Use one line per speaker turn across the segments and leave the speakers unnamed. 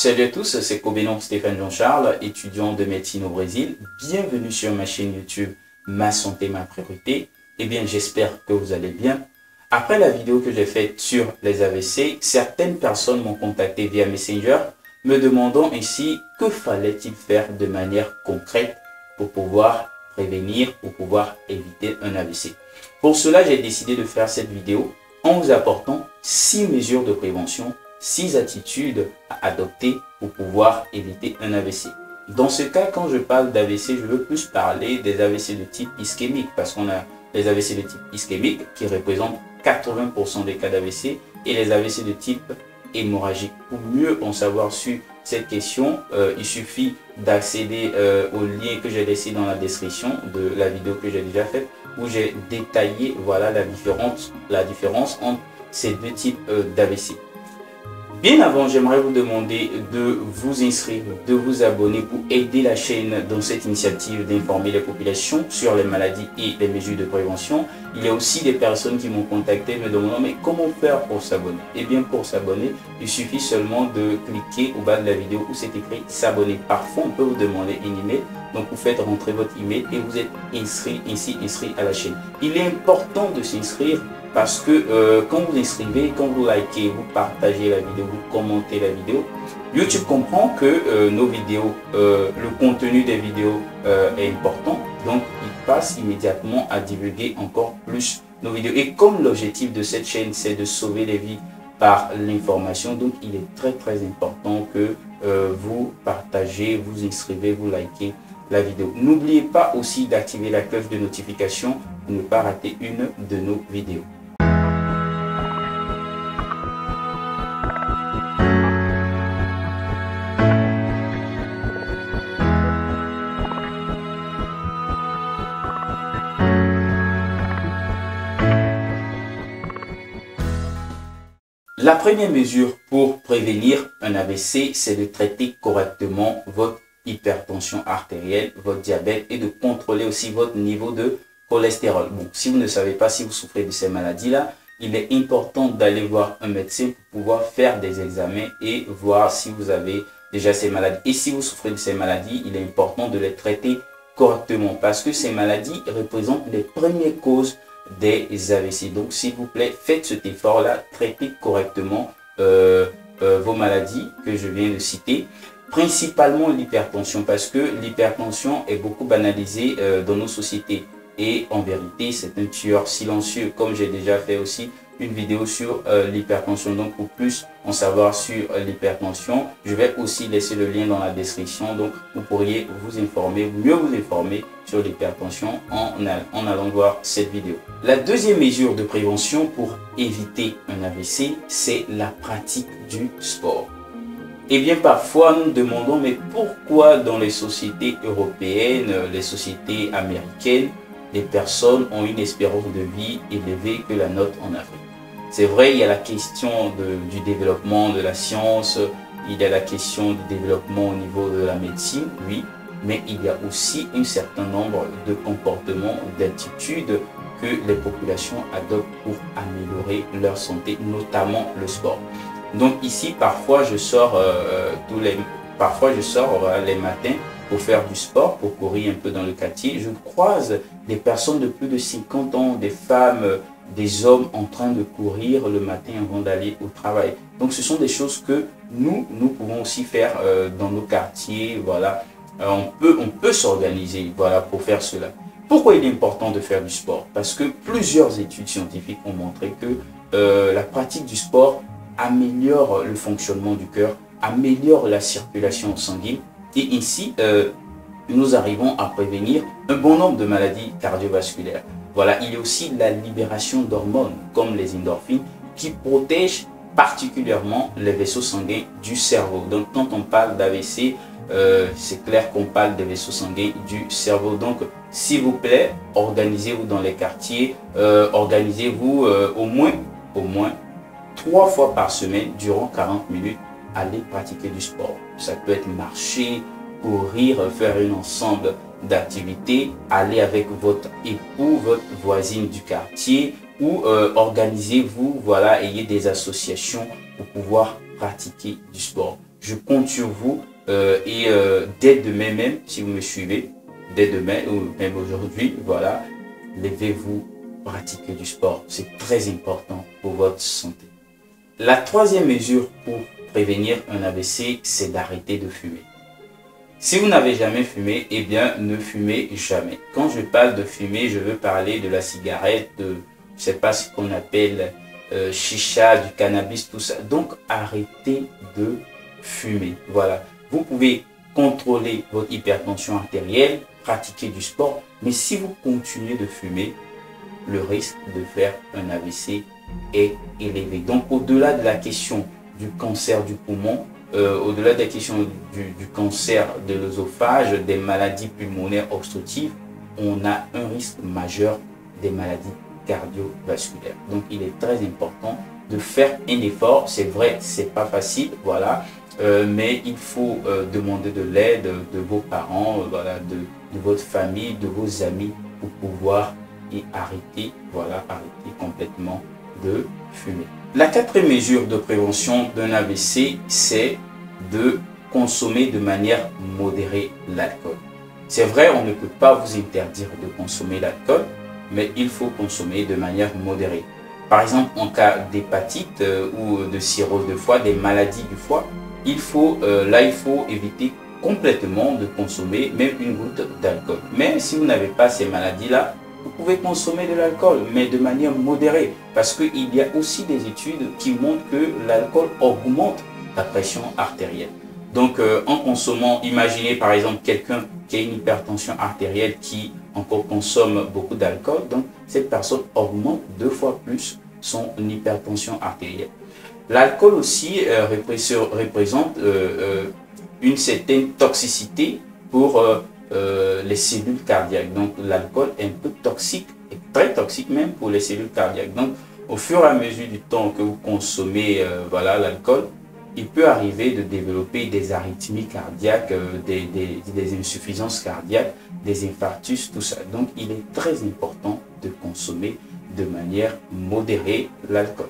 Salut à tous, c'est Kobenon Stéphane Jean-Charles, étudiant de médecine au Brésil. Bienvenue sur ma chaîne YouTube Ma Santé, Ma Priorité. Eh bien, j'espère que vous allez bien. Après la vidéo que j'ai faite sur les AVC, certaines personnes m'ont contacté via Messenger, me demandant ainsi que fallait-il faire de manière concrète pour pouvoir prévenir, pour pouvoir éviter un AVC. Pour cela, j'ai décidé de faire cette vidéo en vous apportant 6 mesures de prévention, 6 attitudes à adopter pour pouvoir éviter un AVC. Dans ce cas, quand je parle d'AVC, je veux plus parler des AVC de type ischémique, parce qu'on a les AVC de type ischémique qui représentent 80% des cas d'AVC et les AVC de type hémorragique. Pour mieux en savoir sur cette question, il suffit d'accéder au lien que j'ai laissé dans la description de la vidéo que j'ai déjà faite, où j'ai détaillé voilà, la différence entre ces deux types d'AVC. Bien avant, j'aimerais vous demander de vous inscrire, de vous abonner pour aider la chaîne dans cette initiative d'informer les populations sur les maladies et les mesures de prévention. Il y a aussi des personnes qui m'ont contacté me demandant mais comment faire pour s'abonner? Eh bien pour s'abonner, il suffit seulement de cliquer au bas de la vidéo où c'est écrit s'abonner. Parfois on peut vous demander un email, donc vous faites rentrer votre email et vous êtes inscrit à la chaîne. Il est important de s'inscrire parce que quand vous inscrivez, quand vous likez, vous partagez la vidéo, vous commentez la vidéo, YouTube comprend que nos vidéos, le contenu des vidéos est important, donc il passe immédiatement à divulguer encore plus nos vidéos. Et comme l'objectif de cette chaîne, c'est de sauver les vies par l'information, donc il est très important que vous partagez, vous inscrivez, vous likez la vidéo. N'oubliez pas aussi d'activer la cloche de notification pour ne pas rater une de nos vidéos. La première mesure pour prévenir un AVC, c'est de traiter correctement votre hypertension artérielle, votre diabète et de contrôler aussi votre niveau de cholestérol. Bon, si vous ne savez pas si vous souffrez de ces maladies-là, il est important d'aller voir un médecin pour pouvoir faire des examens et voir si vous avez déjà ces maladies. Et si vous souffrez de ces maladies, il est important de les traiter correctement parce que ces maladies représentent les premières causes des AVC. Donc s'il vous plaît, faites cet effort-là, traitez correctement vos maladies que je viens de citer. Principalement l'hypertension, parce que l'hypertension est beaucoup banalisée dans nos sociétés. Et en vérité, c'est un tueur silencieux, comme j'ai déjà fait aussi une vidéo sur l'hypertension. Donc pour plus en savoir sur l'hypertension, je vais aussi laisser le lien dans la description. Donc vous pourriez vous informer, mieux vous informer sur l'hypertension en allant voir cette vidéo. La deuxième mesure de prévention pour éviter un AVC, c'est la pratique du sport. Et bien parfois nous demandons mais pourquoi dans les sociétés européennes, les sociétés américaines, les personnes ont une espérance de vie élevée que la nôtre en Afrique? C'est vrai, il y a la question du développement de la science, il y a la question du développement au niveau de la médecine, oui, mais il y a aussi un certain nombre de comportements, d'attitudes que les populations adoptent pour améliorer leur santé, notamment le sport. Donc ici, parfois je sors les matins pour faire du sport, pour courir un peu dans le quartier. Je croise des personnes de plus de 50 ans, des femmes, des hommes en train de courir le matin avant d'aller au travail. Donc ce sont des choses que nous pouvons aussi faire dans nos quartiers. Voilà, on peut s'organiser voilà, pour faire cela. Pourquoi il est important de faire du sport? Parce que plusieurs études scientifiques ont montré que la pratique du sport améliore le fonctionnement du cœur, améliore la circulation sanguine et ainsi nous arrivons à prévenir un bon nombre de maladies cardiovasculaires. Voilà, il y a aussi la libération d'hormones comme les endorphines qui protègent particulièrement les vaisseaux sanguins du cerveau. Donc quand on parle d'AVC, c'est clair qu'on parle des vaisseaux sanguins du cerveau. Donc s'il vous plaît, organisez-vous dans les quartiers, organisez-vous au moins 3 fois par semaine, durant 40 minutes, allez pratiquer du sport. Ça peut être marcher, courir, faire un ensemble d'activités, aller avec votre époux, votre voisine du quartier ou organisez-vous, voilà, ayez des associations pour pouvoir pratiquer du sport. je compte sur vous dès demain même, si vous me suivez, dès demain ou même aujourd'hui, voilà, levez-vous, pratiquez du sport. C'est très important pour votre santé. La troisième mesure pour prévenir un AVC, c'est d'arrêter de fumer. Si vous n'avez jamais fumé, eh bien, ne fumez jamais. Quand je parle de fumer, je veux parler de la cigarette, de, je sais pas ce qu'on appelle chicha, du cannabis, tout ça. Donc, arrêtez de fumer. Voilà. Vous pouvez contrôler votre hypertension artérielle, pratiquer du sport, mais si vous continuez de fumer, le risque de faire un AVC est élevé. Donc, au-delà de la question du cancer du poumon, au-delà de la question du cancer de l'œsophage, des maladies pulmonaires obstructives, on a un risque majeur des maladies cardiovasculaires. Donc, il est très important de faire un effort. C'est vrai, c'est pas facile, voilà, mais il faut demander de l'aide de vos parents, voilà, de votre famille, de vos amis pour pouvoir y arrêter, voilà, arrêter complètement de fumer. La quatrième mesure de prévention d'un AVC, c'est de consommer de manière modérée l'alcool. C'est vrai, on ne peut pas vous interdire de consommer l'alcool, mais il faut consommer de manière modérée. Par exemple, en cas d'hépatite ou de cirrhose de foie, des maladies du foie, il faut éviter complètement de consommer même une goutte d'alcool. Mais si vous n'avez pas ces maladies-là, vous pouvez consommer de l'alcool, mais de manière modérée, parce qu'il y a aussi des études qui montrent que l'alcool augmente la pression artérielle. Donc, en consommant, imaginez par exemple quelqu'un qui a une hypertension artérielle qui encore consomme beaucoup d'alcool, donc cette personne augmente 2 fois plus son hypertension artérielle. L'alcool aussi représente une certaine toxicité pour les cellules cardiaques. Donc l'alcool est un peu toxique, et très toxique même pour les cellules cardiaques. Donc au fur et à mesure du temps que vous consommez voilà, l'alcool, il peut arriver de développer des arythmies cardiaques, des insuffisances cardiaques, des infarctus, tout ça. Donc il est très important de consommer de manière modérée l'alcool.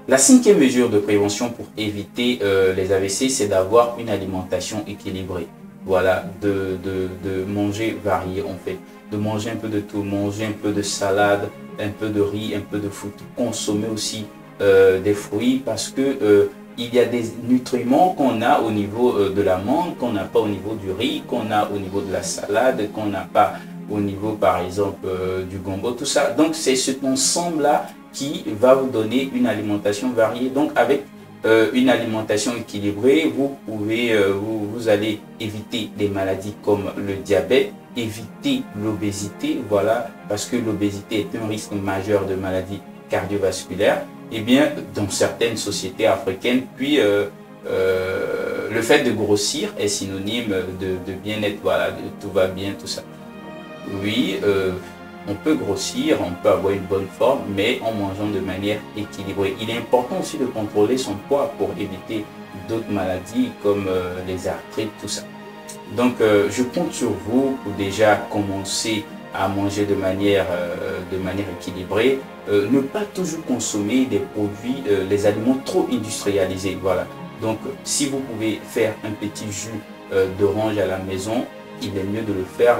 La cinquième mesure de prévention pour éviter les AVC, c'est d'avoir une alimentation équilibrée. Voilà, de manger varié en fait, de manger un peu de tout, manger un peu de salade, un peu de riz, un peu de fruits, consommer aussi des fruits parce que il y a des nutriments qu'on a au niveau de la mangue, qu'on n'a pas au niveau du riz, qu'on a au niveau de la salade, qu'on n'a pas au niveau par exemple du gombo, tout ça. Donc c'est cet ensemble-là qui va vous donner une alimentation variée. Donc avec une alimentation équilibrée, vous allez éviter des maladies comme le diabète, éviter l'obésité, voilà, parce que l'obésité est un risque majeur de maladies cardiovasculaires. Et bien, dans certaines sociétés africaines, puis le fait de grossir est synonyme de bien-être, voilà, de tout va bien, tout ça. Oui, on peut grossir, on peut avoir une bonne forme, mais en mangeant de manière équilibrée. Il est important aussi de contrôler son poids pour éviter d'autres maladies comme les arthrites, tout ça. Donc, je compte sur vous pour déjà commencer à manger de manière équilibrée. Ne pas toujours consommer des produits, les aliments trop industrialisés. Voilà. Donc, si vous pouvez faire un petit jus d'orange à la maison, il est mieux de le faire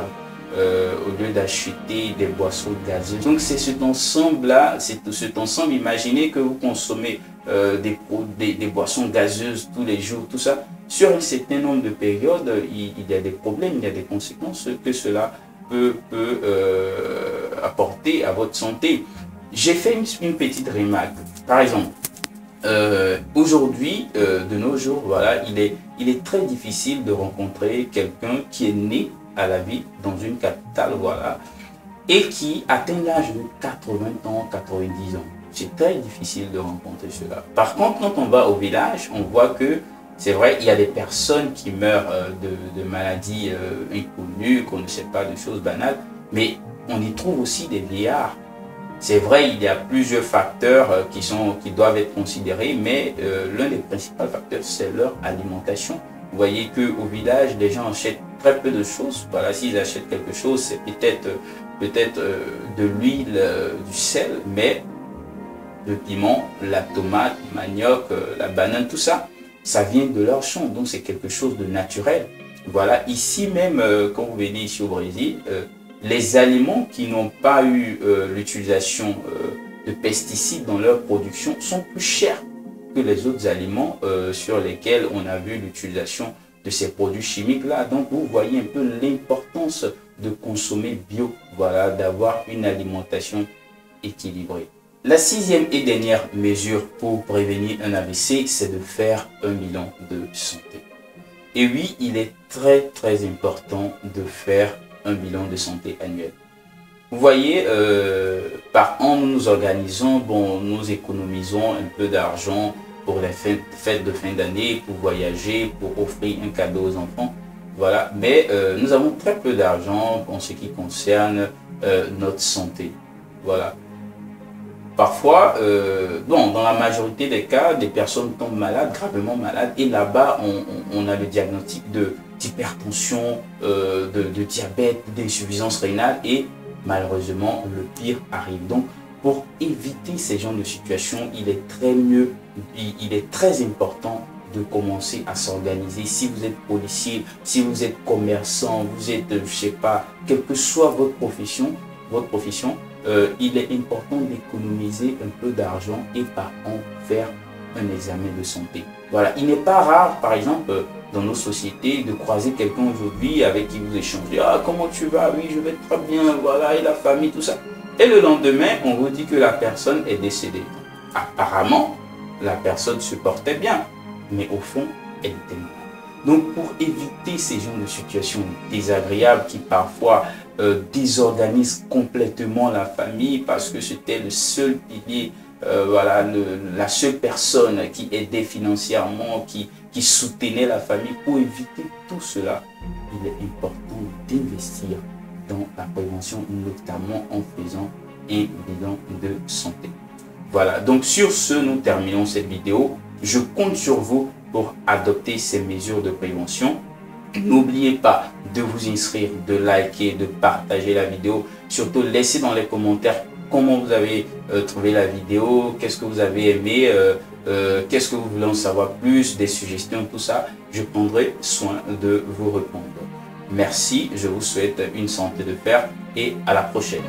au lieu d'acheter des boissons gazeuses. Donc c'est cet ensemble-là, cet ensemble, imaginez que vous consommez des boissons gazeuses tous les jours, tout ça. Sur un certain nombre de périodes, il y a des problèmes, il y a des conséquences que cela peut apporter à votre santé. J'ai fait une petite remarque. Par exemple, aujourd'hui, de nos jours, voilà, il est très difficile de rencontrer quelqu'un qui est né à la vie dans une capitale, voilà, et qui atteint l'âge de 80 ans, 90 ans. C'est très difficile de rencontrer cela. Par contre, quand on va au village, on voit que c'est vrai, il y a des personnes qui meurent de maladies inconnues, qu'on ne sait pas, de choses banales, mais on y trouve aussi des vieillards. C'est vrai, il y a plusieurs facteurs qui doivent être considérés, mais l'un des principaux facteurs, c'est leur alimentation. Vous voyez qu'au village, les gens achètent très peu de choses. Voilà, s'ils achètent quelque chose, c'est peut-être de l'huile, du sel, mais le piment, la tomate, le manioc, la banane, tout ça, ça vient de leur champ, donc c'est quelque chose de naturel. Voilà, ici même, quand vous venez ici au Brésil, les aliments qui n'ont pas eu l'utilisation de pesticides dans leur production sont plus chers que les autres aliments sur lesquels on a vu l'utilisation de ces produits chimiques-là. Donc, vous voyez un peu l'importance de consommer bio, voilà, d'avoir une alimentation équilibrée. La sixième et dernière mesure pour prévenir un AVC, c'est de faire un bilan de santé. Et oui, il est très important de faire un bilan de santé annuel. Vous voyez, par an, nous nous organisons, bon, nous économisons un peu d'argent pour les fêtes de fin d'année, pour voyager, pour offrir un cadeau aux enfants. Voilà, mais nous avons très peu d'argent en ce qui concerne notre santé. Voilà. Parfois, dans la majorité des cas, des personnes tombent malades, gravement malades, et là-bas, on a le diagnostic d'hypertension, de diabète, d'insuffisance rénale, et malheureusement, le pire arrive. Donc, pour éviter ces genres de situations, il est très important de commencer à s'organiser. Si vous êtes policier, si vous êtes commerçant, vous êtes, je sais pas, quelle que soit votre profession, il est important d'économiser un peu d'argent et par an faire un examen de santé. Voilà, il n'est pas rare, par exemple, dans nos sociétés, de croiser quelqu'un aujourd'hui avec qui vous échangez. Ah, comment tu vas? Oui, je vais très bien, voilà, et la famille, tout ça. Et le lendemain, on vous dit que la personne est décédée. Apparemment, la personne se portait bien, mais au fond, elle était malade. Donc, pour éviter ces genres de situations désagréables qui parfois désorganisent complètement la famille parce que c'était le seul pilier, voilà, la seule personne qui aidait financièrement, qui soutenait la famille. Pour éviter tout cela, il est important d'investir dans la prévention, notamment en faisant un bilan de santé. Voilà, donc sur ce, nous terminons cette vidéo. Je compte sur vous pour adopter ces mesures de prévention. N'oubliez pas de vous inscrire, de liker, de partager la vidéo. Surtout, laissez dans les commentaires comment vous avez trouvé la vidéo, qu'est-ce que vous avez aimé, qu'est-ce que vous voulez en savoir plus, des suggestions, tout ça. Je prendrai soin de vous répondre. Merci, je vous souhaite une santé de fer et à la prochaine.